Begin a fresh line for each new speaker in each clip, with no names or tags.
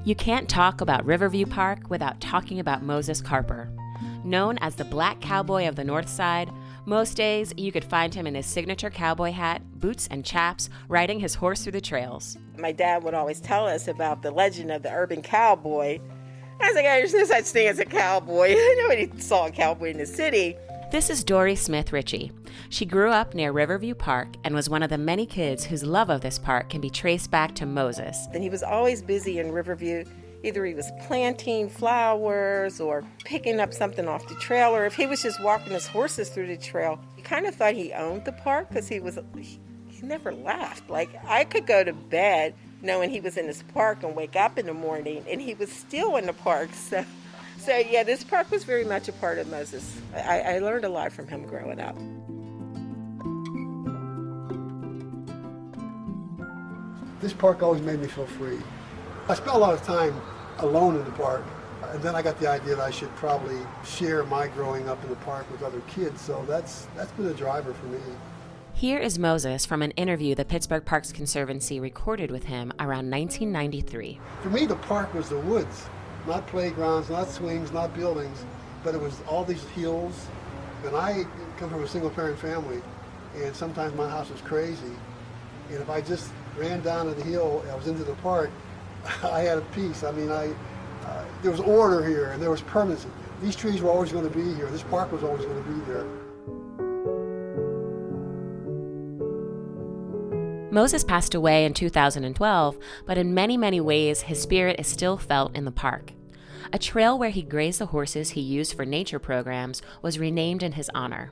You can't talk about Riverview Park without talking about Moses Carper. Known as the Black Cowboy of the North Side, most days you could find him in his signature cowboy hat, boots and chaps, riding his horse through the trails.
My dad would always tell us about the legend of the urban cowboy. I was like, there's no such thing as a cowboy. Nobody saw a cowboy in the city.
This is Dory Smith Ritchie. She grew up near Riverview Park and was one of the many kids whose love of this park can be traced back to Moses.
And he was always busy in Riverview. Either he was planting flowers or picking up something off the trail, or if he was just walking his horses through the trail. He kind of thought he owned the park because he never left. Like, I could go to bed knowing he was in this park and wake up in the morning and he was still in the park. So yeah, this park was very much a part of Moses. I learned a lot from him growing up.
This park always made me feel free. I spent a lot of time alone in the park, and then I got the idea that I should probably share my growing up in the park with other kids, so that's been a driver for me.
Here is Moses from an interview the Pittsburgh Parks Conservancy recorded with him around 1993.
For me, the park was the woods, not playgrounds, not swings, not buildings, but it was all these hills. And I come from a single-parent family, and sometimes my house was crazy, and if I just ran down to the hill and I was into the park, I had a peace. I mean, there was order here and there was permanency. These trees were always going to be here. This park was always going to be there.
Moses passed away in 2012, but in many, many ways, his spirit is still felt in the park. A trail where he grazed the horses he used for nature programs was renamed in his honor.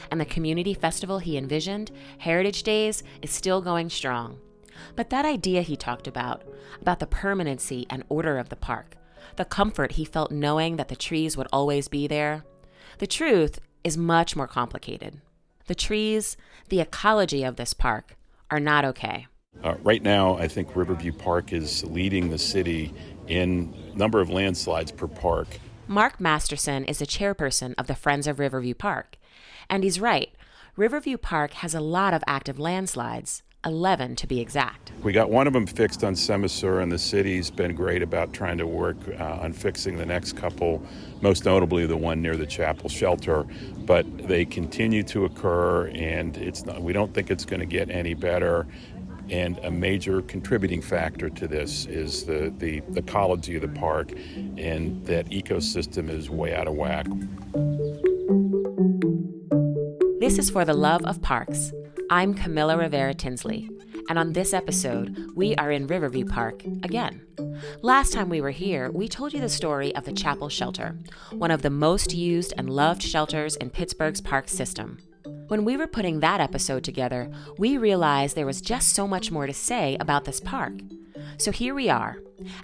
And the community festival he envisioned, Heritage Days, is still going strong. But that idea he talked about the permanency and order of the park, the comfort he felt knowing that the trees would always be there, the truth is much more complicated. The trees, the ecology of this park, are not okay.
Right now, I think Riverview Park is leading the city in number of landslides per park.
Mark Masterson is the chairperson of the Friends of Riverview Park. And he's right, Riverview Park has a lot of active landslides. 11 to be exact.
We got one of them fixed on Semisur, and the city's been great about trying to work on fixing the next couple, most notably the one near the chapel shelter. But they continue to occur, and we don't think it's going to get any better. And a major contributing factor to this is the ecology of the park, and that ecosystem is way out of whack.
This is For the Love of Parks. I'm Camilla Rivera Tinsley, and on this episode, we are in Riverview Park again. Last time we were here, we told you the story of the Chapel Shelter, one of the most used and loved shelters in Pittsburgh's park system. When we were putting that episode together, we realized there was just so much more to say about this park. So here we are,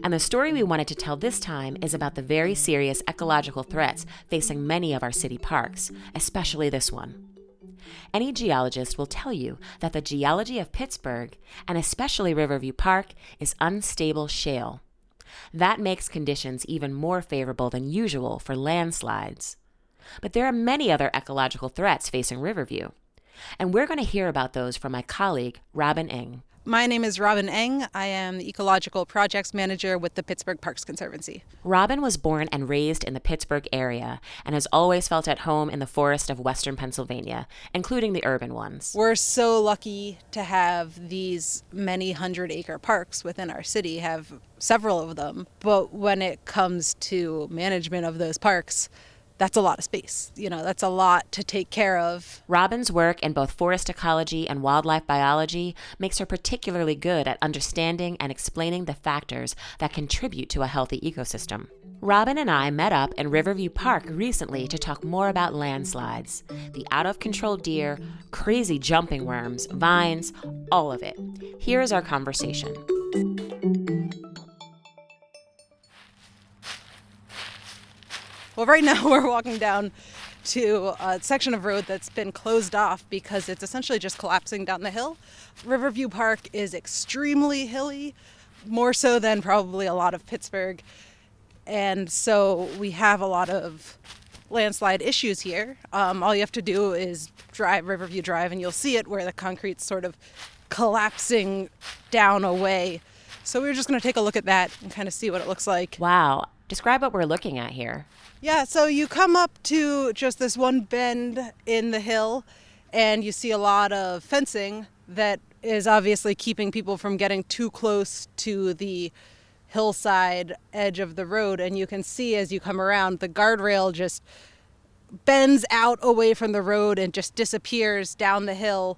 and the story we wanted to tell this time is about the very serious ecological threats facing many of our city parks, especially this one. Any geologist will tell you that the geology of Pittsburgh, and especially Riverview Park, is unstable shale. That makes conditions even more favorable than usual for landslides. But there are many other ecological threats facing Riverview, and we're going to hear about those from my colleague, Robin Eng.
My name is Robin Eng. I am the Ecological Project Manager with the Pittsburgh Parks Conservancy.
Robin was born and raised in the Pittsburgh area and has always felt at home in the forest of western Pennsylvania, including the urban ones.
We're so lucky to have these many 100-acre parks within our city, have several of them. But when it comes to management of those parks, that's a lot of space. That's a lot to take care of.
Robin's work in both forest ecology and wildlife biology makes her particularly good at understanding and explaining the factors that contribute to a healthy ecosystem. Robin and I met up in Riverview Park recently to talk more about landslides, the out-of-control deer, crazy jumping worms, vines, all of it. Here is our conversation.
Well, right now we're walking down to a section of road that's been closed off because it's essentially just collapsing down the hill. Riverview Park is extremely hilly, more so than probably a lot of Pittsburgh. And so we have a lot of landslide issues here. All you have to do is drive Riverview Drive and you'll see it where the concrete's sort of collapsing down away So we were just going to take a look at that and kind of see what it looks like.
Wow. Describe what we're looking at here.
Yeah, so you come up to just this one bend in the hill and you see a lot of fencing that is obviously keeping people from getting too close to the hillside edge of the road. And you can see as you come around, the guardrail just bends out away from the road and just disappears down the hill.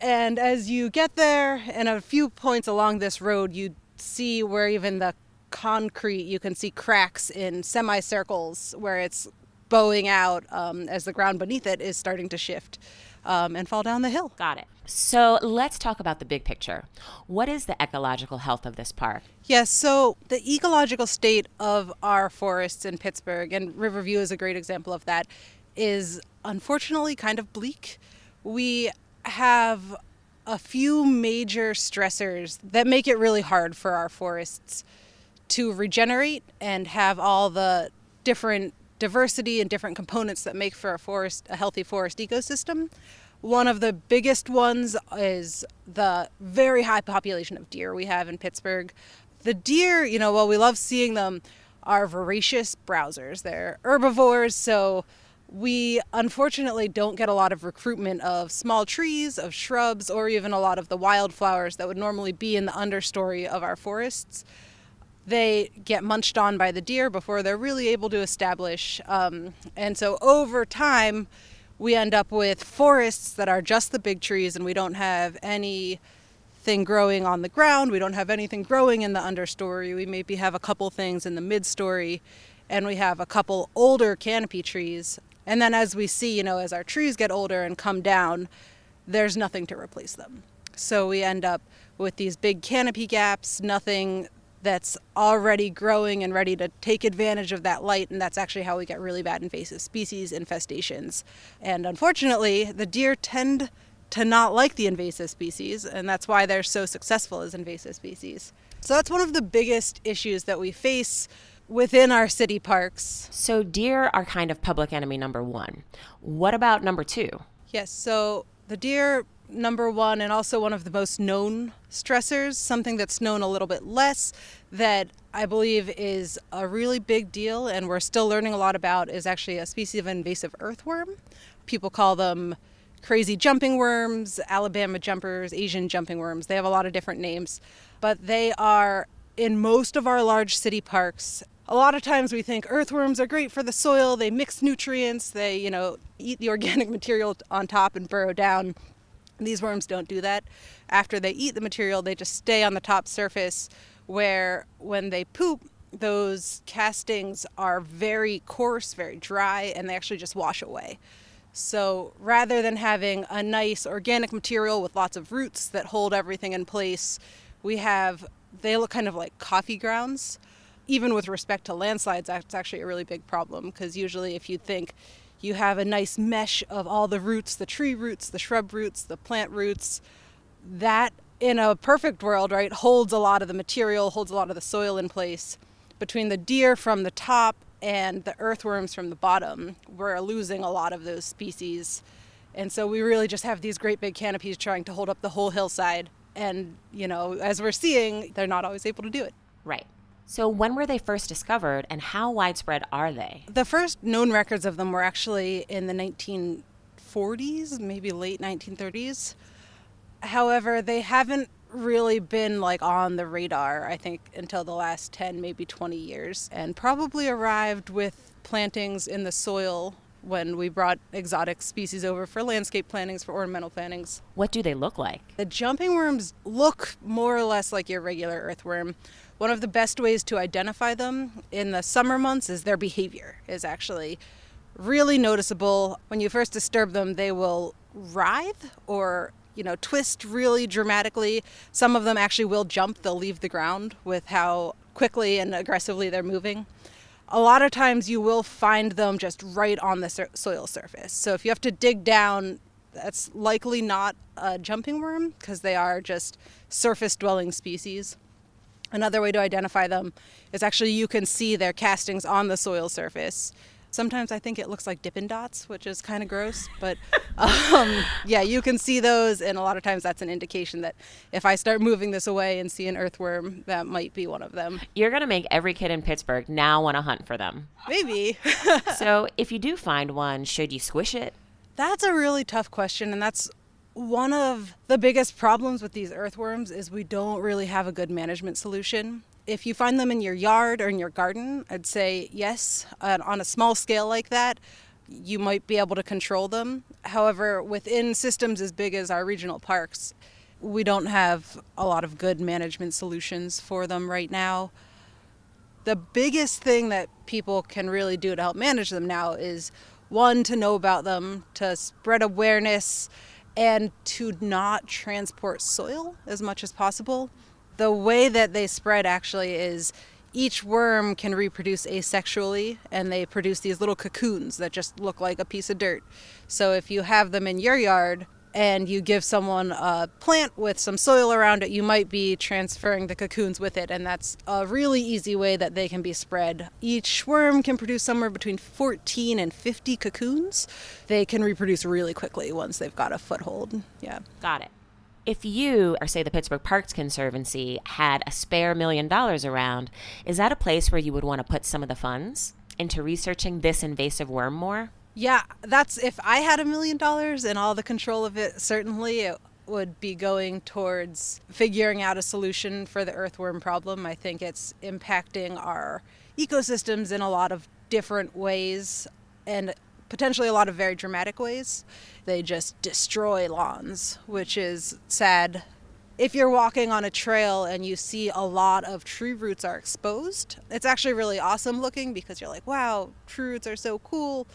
And as you get there, and a few points along this road, you see where even the concrete, you can see cracks in semicircles where it's bowing out as the ground beneath it is starting to shift and fall down the hill.
Got it. So let's talk about the big picture. What is the ecological health of this park?
Yes, so the ecological state of our forests in Pittsburgh, and Riverview is a great example of that, is unfortunately kind of bleak. We have a few major stressors that make it really hard for our forests to regenerate and have all the different diversity and different components that make for a healthy forest ecosystem. One of the biggest ones is the very high population of deer we have in Pittsburgh. The deer, while we love seeing them, are voracious browsers. They're herbivores, so we unfortunately don't get a lot of recruitment of small trees, of shrubs, or even a lot of the wildflowers that would normally be in the understory of our forests. They get munched on by the deer before they're really able to establish. And so over time, we end up with forests that are just the big trees, and we don't have anything growing on the ground. We don't have anything growing in the understory. We maybe have a couple things in the midstory, and we have a couple older canopy trees. And then as we see, as our trees get older and come down, there's nothing to replace them. So we end up with these big canopy gaps, nothing that's already growing and ready to take advantage of that light, and that's actually how we get really bad invasive species infestations. And unfortunately, the deer tend to not like the invasive species, and that's why they're so successful as invasive species. So that's one of the biggest issues that we face within our city parks.
So deer are kind of public enemy number one. What about number two?
Yes, so the deer, number one, and also one of the most known stressors, something that's known a little bit less, that I believe is a really big deal and we're still learning a lot about, is actually a species of invasive earthworm. People call them crazy jumping worms, Alabama jumpers, Asian jumping worms. They have a lot of different names, but they are in most of our large city parks. A lot of times we think earthworms are great for the soil. They mix nutrients. They, eat the organic material on top and burrow down. These worms don't do that. After they eat the material, they just stay on the top surface, where when they poop, those castings are very coarse, very dry, and they actually just wash away. So rather than having a nice organic material with lots of roots that hold everything in place, they look kind of like coffee grounds. Even with respect to landslides, that's actually a really big problem, because usually if you think you have a nice mesh of all the roots, the tree roots, the shrub roots, the plant roots, that in a perfect world, right, holds a lot of the material, holds a lot of the soil in place. Between the deer from the top and the earthworms from the bottom, we're losing a lot of those species. And so we really just have these great big canopies trying to hold up the whole hillside. And, as we're seeing, they're not always able to do it.
Right. So when were they first discovered and how widespread are they?
The first known records of them were actually in the 1940s, maybe late 1930s. However, they haven't really been on the radar, I think, until the last 10, maybe 20 years, and probably arrived with plantings in the soil when we brought exotic species over for landscape plantings, for ornamental plantings.
What do they look like?
The jumping worms look more or less like your regular earthworm. One of the best ways to identify them in the summer months is their behavior is actually really noticeable. When you first disturb them, they will writhe or twist really dramatically. Some of them actually will jump. They'll leave the ground with how quickly and aggressively they're moving. A lot of times you will find them just right on the soil surface. So if you have to dig down, that's likely not a jumping worm, because they are just surface-dwelling species. Another way to identify them is actually you can see their castings on the soil surface. Sometimes I think it looks like Dippin' Dots, which is kind of gross, but yeah, you can see those, and a lot of times that's an indication that if I start moving this away and see an earthworm, that might be one of them.
You're going to make every kid in Pittsburgh now want to hunt for them.
Maybe.
So if you do find one, should you squish it?
That's a really tough question, and that's one of the biggest problems with these earthworms is we don't really have a good management solution. If you find them in your yard or in your garden, I'd say yes. On a small scale like that, you might be able to control them. However, within systems as big as our regional parks, we don't have a lot of good management solutions for them right now. The biggest thing that people can really do to help manage them now is, one, to know about them, to spread awareness, and to not transport soil as much as possible. The way that they spread actually is each worm can reproduce asexually, and they produce these little cocoons that just look like a piece of dirt. So if you have them in your yard and you give someone a plant with some soil around it, you might be transferring the cocoons with it, and that's a really easy way that they can be spread. Each worm can produce somewhere between 14 and 50 cocoons. They can reproduce really quickly once they've got a foothold. Yeah.
Got it. If you, or say the Pittsburgh Parks Conservancy, had a spare $1 million around, is that a place where you would want to put some of the funds into researching this invasive worm more?
Yeah, that's if I had $1 million and all the control of it, certainly it would be going towards figuring out a solution for the earthworm problem. I think it's impacting our ecosystems in a lot of different ways and potentially a lot of very dramatic ways. They just destroy lawns, which is sad. If you're walking on a trail and you see a lot of tree roots are exposed, it's actually really awesome looking because you're like, wow, tree roots are so cool.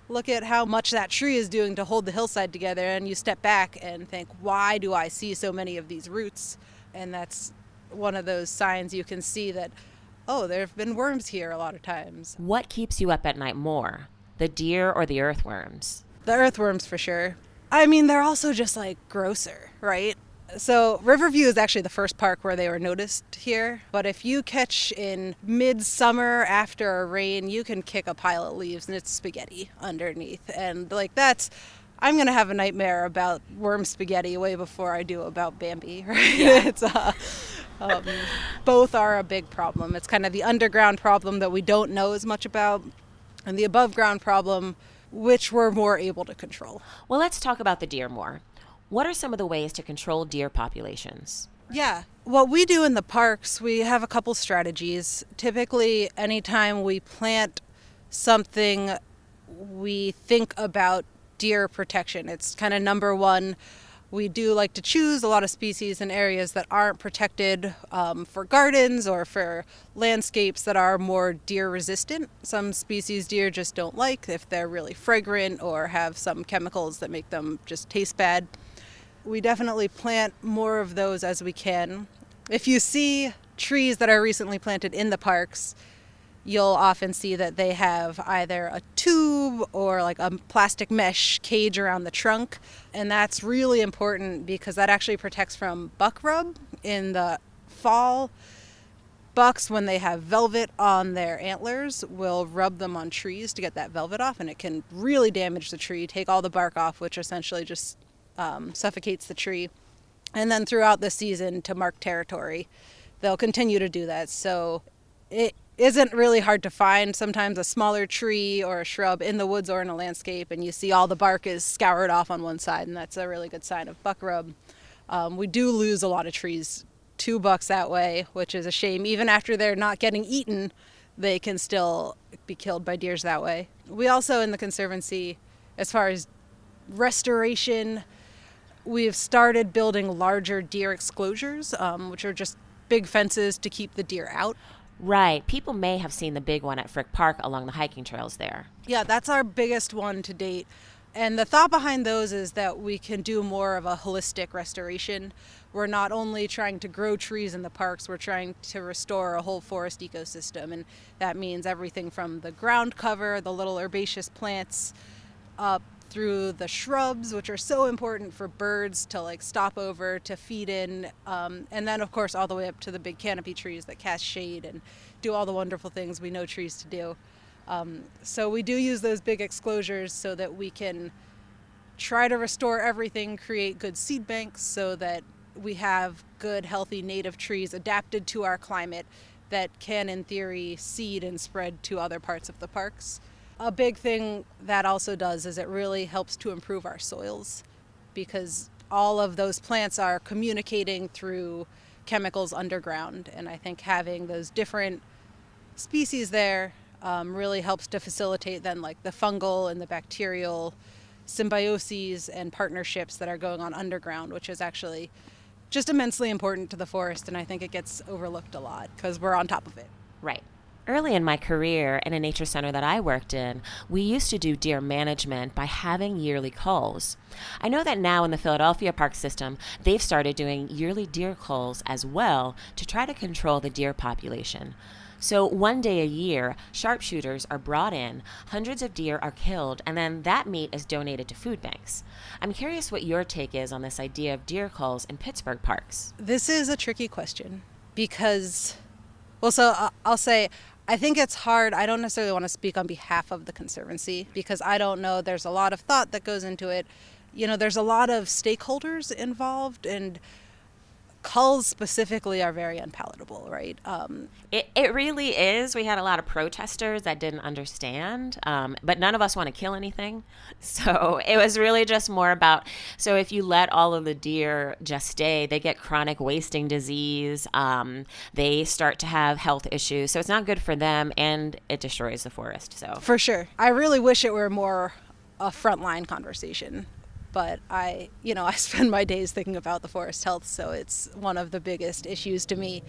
Look at how much that tree is doing to hold the hillside together, and you step back and think, why do I see so many of these roots? And that's one of those signs you can see that, oh, there have been worms here a lot of times.
What keeps you up at night more, the deer or the earthworms?
The earthworms for sure. I mean, they're also just like grosser, right? So Riverview is actually the first park where they were noticed here. But if you catch in midsummer after a rain, you can kick a pile of leaves and it's spaghetti underneath. And like I'm going to have a nightmare about worm spaghetti way before I do about Bambi, right? Yeah. It's both are a big problem. It's kind of the underground problem that we don't know as much about, and the above ground problem, which we're more able to control.
Well, let's talk about the deer more. What are some of the ways to control deer populations?
Yeah. What we do in the parks, we have a couple strategies. Typically, anytime we plant something, we think about deer protection. It's kind of number one. We do like to choose a lot of species in areas that aren't protected for gardens or for landscapes that are more deer resistant. Some species deer just don't like if they're really fragrant or have some chemicals that make them just taste bad. We definitely plant more of those as we can. If you see trees that are recently planted in the parks, you'll often see that they have either a tube or like a plastic mesh cage around the trunk. And that's really important because that actually protects from buck rub in the fall. Bucks, when they have velvet on their antlers, will rub them on trees to get that velvet off, and it can really damage the tree, take all the bark off, which essentially just suffocates the tree. And then throughout the season, to mark territory, they'll continue to do that. So it isn't really hard to find sometimes a smaller tree or a shrub in the woods or in a landscape, and you see all the bark is scoured off on one side, and that's a really good sign of buck rub. We do lose a lot of trees to bucks that way, which is a shame. Even after they're not getting eaten, they can still be killed by deers that way. We also, in the Conservancy, as far as restoration, we've started building larger deer exclosures, which are just big fences to keep the deer out.
Right. People may have seen the big one at Frick Park along the hiking trails there.
Yeah, that's our biggest one to date. And the thought behind those is that we can do more of a holistic restoration. We're not only trying to grow trees in the parks, we're trying to restore a whole forest ecosystem. And that means everything from the ground cover, the little herbaceous plants, up through the shrubs, which are so important for birds to like stop over to feed in, and then of course all the way up to the big canopy trees that cast shade and do all the wonderful things we know trees to do. So we do use those big exclosures so that we can try to restore everything, create good seed banks so that we have good, healthy native trees adapted to our climate that can, in theory, seed and spread to other parts of the parks. A big thing that also does is it really helps to improve our soils, because all of those plants are communicating through chemicals underground. And I think having those different species there really helps to facilitate then like the fungal and the bacterial symbioses and partnerships that are going on underground, which is actually just immensely important to the forest. And I think it gets overlooked a lot because we're on top of it.
Right. Early in my career in a nature center that I worked in, we used to do deer management by having yearly culls. I know that now in the Philadelphia park system, they've started doing yearly deer culls as well to try to control the deer population. So one day a year, sharpshooters are brought in, hundreds of deer are killed, and then that meat is donated to food banks. I'm curious what your take is on this idea of deer culls in Pittsburgh parks.
This is a tricky question because, I'll say, I think it's hard. I don't necessarily want to speak on behalf of the Conservancy because I don't know. There's a lot of thought that goes into it. You know, there's a lot of stakeholders involved, and culls specifically are very unpalatable, right?
It really is. We had a lot of protesters that didn't understand, but none of us want to kill anything. So it was really just more about, so if you let all of the deer just stay, they get chronic wasting disease. They start to have health issues. So it's not good for them, and it destroys the forest. So
for sure. I really wish it were more a frontline conversation. But I spend my days thinking about the forest health, so it's one of the biggest issues to me.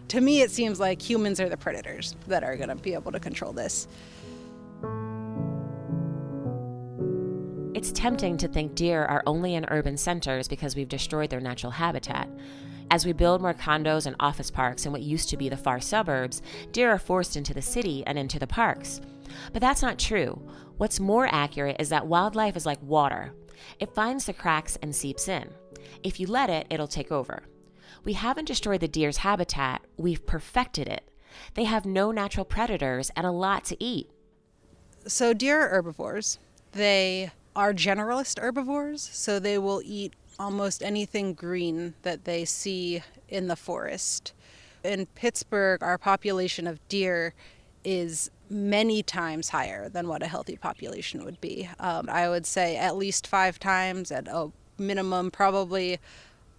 To me, it seems like humans are the predators that are going to be able to control this.
It's tempting to think deer are only in urban centers because we've destroyed their natural habitat. As we build more condos and office parks in what used to be the far suburbs, deer are forced into the city and into the parks. But that's not true. What's more accurate is that wildlife is like water. It finds the cracks and seeps in. If you let it, it'll take over. We haven't destroyed the deer's habitat, we've perfected it. They have no natural predators and a lot to eat.
So deer are herbivores. They are generalist herbivores, so they will eat almost anything green that they see in the forest. In Pittsburgh, our population of deer is many times higher than what a healthy population would be. I would say at least 5 times, at a minimum probably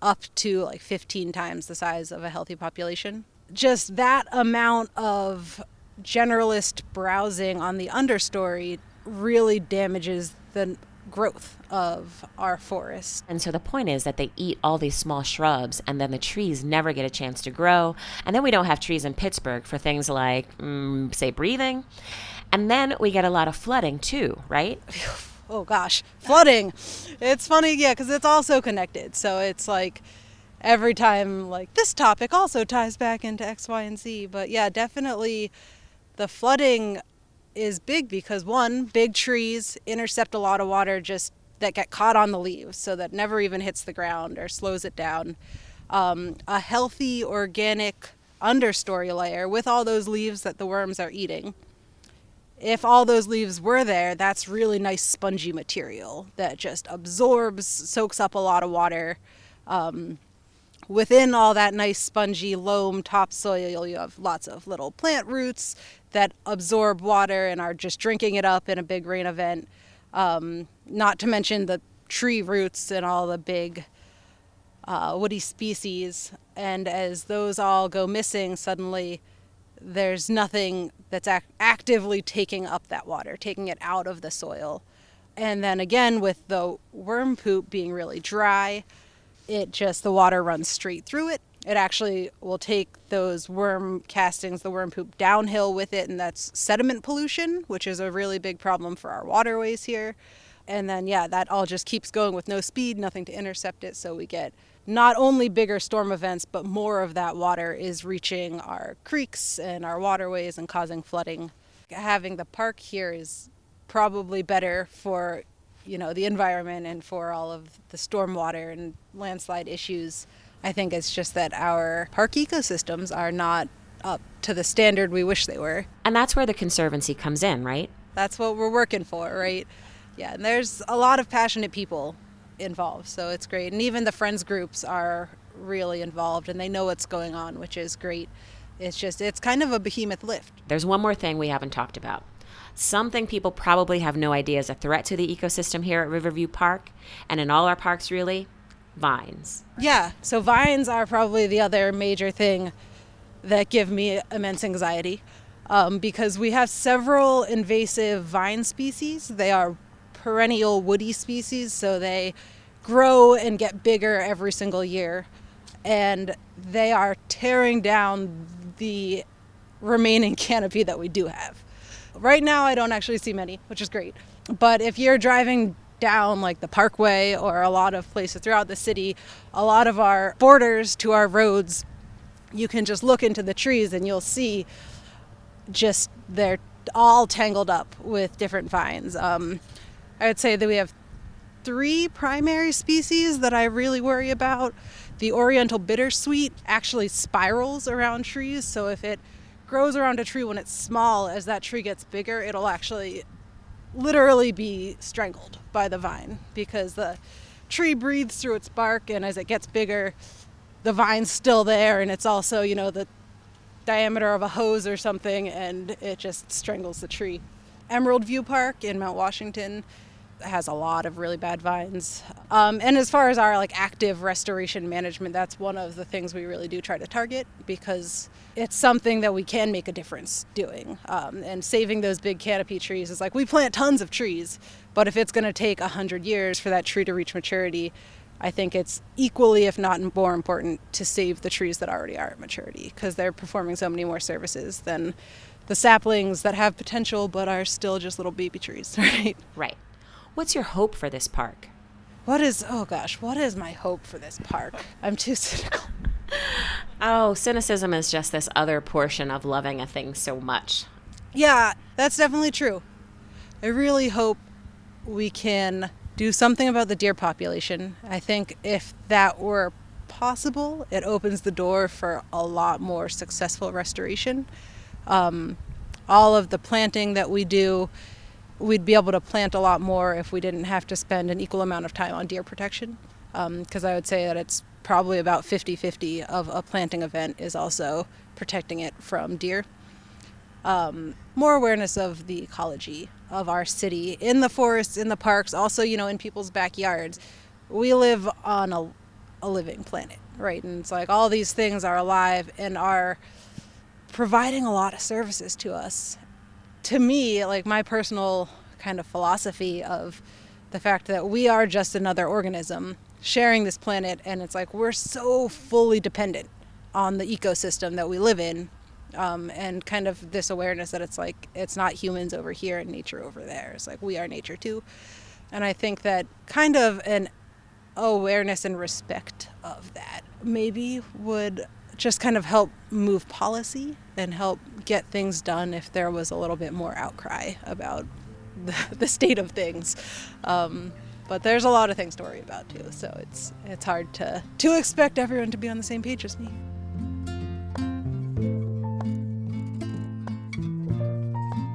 up to like 15 times the size of a healthy population. Just that amount of generalist browsing on the understory really damages the growth of our forest.
And so the point is that they eat all these small shrubs, and then the trees never get a chance to grow. And then we don't have trees in Pittsburgh for things like, say, breathing. And then we get a lot of flooding too, right?
Oh gosh, flooding. It's funny, yeah, because it's also connected. So it's like every time, like, this topic also ties back into X, Y, and Z. But yeah, definitely the flooding is big because, one, big trees intercept a lot of water just that get caught on the leaves, so that never even hits the ground or slows it down. A healthy organic understory layer with all those leaves that the worms are eating. If all those leaves were there, that's really nice spongy material that just absorbs, soaks up a lot of water. Within all that nice spongy loam topsoil, you have lots of little plant roots that absorb water and are just drinking it up in a big rain event. Not to mention the tree roots and all the big woody species. And as those all go missing, suddenly there's nothing that's actively taking up that water, taking it out of the soil. And then again, with the worm poop being really dry, the water runs straight through it. It actually will take those worm castings, the worm poop, downhill with it, and that's sediment pollution, which is a really big problem for our waterways here. And then, that all just keeps going with no speed, nothing to intercept it, so we get not only bigger storm events, but more of that water is reaching our creeks and our waterways and causing flooding. Having the park here is probably better for the environment and for all of the stormwater and landslide issues. I think it's just that our park ecosystems are not up to the standard we wish they were.
And that's where the Conservancy comes in, right?
That's what we're working for, right? Yeah, and there's a lot of passionate people involved, so it's great. And even the friends groups are really involved, and they know what's going on, which is great. It's kind of a behemoth lift.
There's one more thing we haven't talked about. Something people probably have no idea is a threat to the ecosystem here at Riverview Park, and in all our parks really, vines.
Yeah, so vines are probably the other major thing that give me immense anxiety, because we have several invasive vine species. They are perennial woody species, so they grow and get bigger every single year, and they are tearing down the remaining canopy that we do have. Right now I don't actually see many, which is great, but if you're driving down like the Parkway or a lot of places throughout the city, a lot of our borders to our roads, you can just look into the trees and you'll see just they're all tangled up with different vines. I would say that we have 3 primary species that I really worry about. The Oriental bittersweet actually spirals around trees, so if it grows around a tree when it's small, as that tree gets bigger, it'll actually literally be strangled by the vine, because the tree breathes through its bark, and as it gets bigger, the vine's still there, and it's also, the diameter of a hose or something, and it just strangles the tree. Emerald View Park in Mount Washington has a lot of really bad vines. And as far as our active restoration management, that's one of the things we really do try to target, because it's something that we can make a difference doing. And saving those big canopy trees is we plant tons of trees, but if it's going to take 100 years for that tree to reach maturity, I think it's equally, if not more important, to save the trees that already are at maturity, because they're performing so many more services than the saplings that have potential but are still just little baby trees, right?
Right. What's your hope for this park?
What is my hope for this park? I'm too cynical.
Oh, cynicism is just this other portion of loving a thing so much.
Yeah, that's definitely true. I really hope we can do something about the deer population. I think if that were possible, it opens the door for a lot more successful restoration. All of the planting that we do, we'd be able to plant a lot more if we didn't have to spend an equal amount of time on deer protection, because I would say that it's probably about 50-50 of a planting event is also protecting it from deer. More awareness of the ecology of our city, in the forests, in the parks, also, in people's backyards. We live on a living planet, right? And it's all these things are alive and are providing a lot of services to us. To me, my personal kind of philosophy of the fact that we are just another organism sharing this planet, and it's we're so fully dependent on the ecosystem that we live in, and kind of this awareness that it's not humans over here and nature over there. It's we are nature too. And I think that kind of an awareness and respect of that maybe would just kind of help move policy and help get things done if there was a little bit more outcry about the state of things. But there's a lot of things to worry about too, so it's hard to expect everyone to be on the same page as me.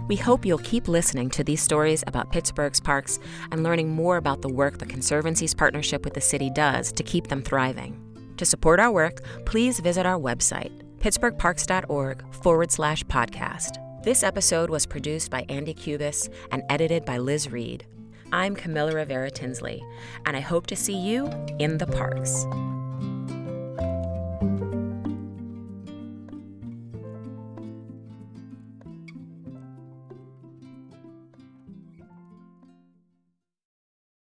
We hope you'll keep listening to these stories about Pittsburgh's parks and learning more about the work the Conservancy's partnership with the city does to keep them thriving. To support our work, please visit our website, pittsburghparks.org/podcast. This episode was produced by Andy Cubis and edited by Liz Reed. I'm Camilla Rivera Tinsley, and I hope to see you in the parks.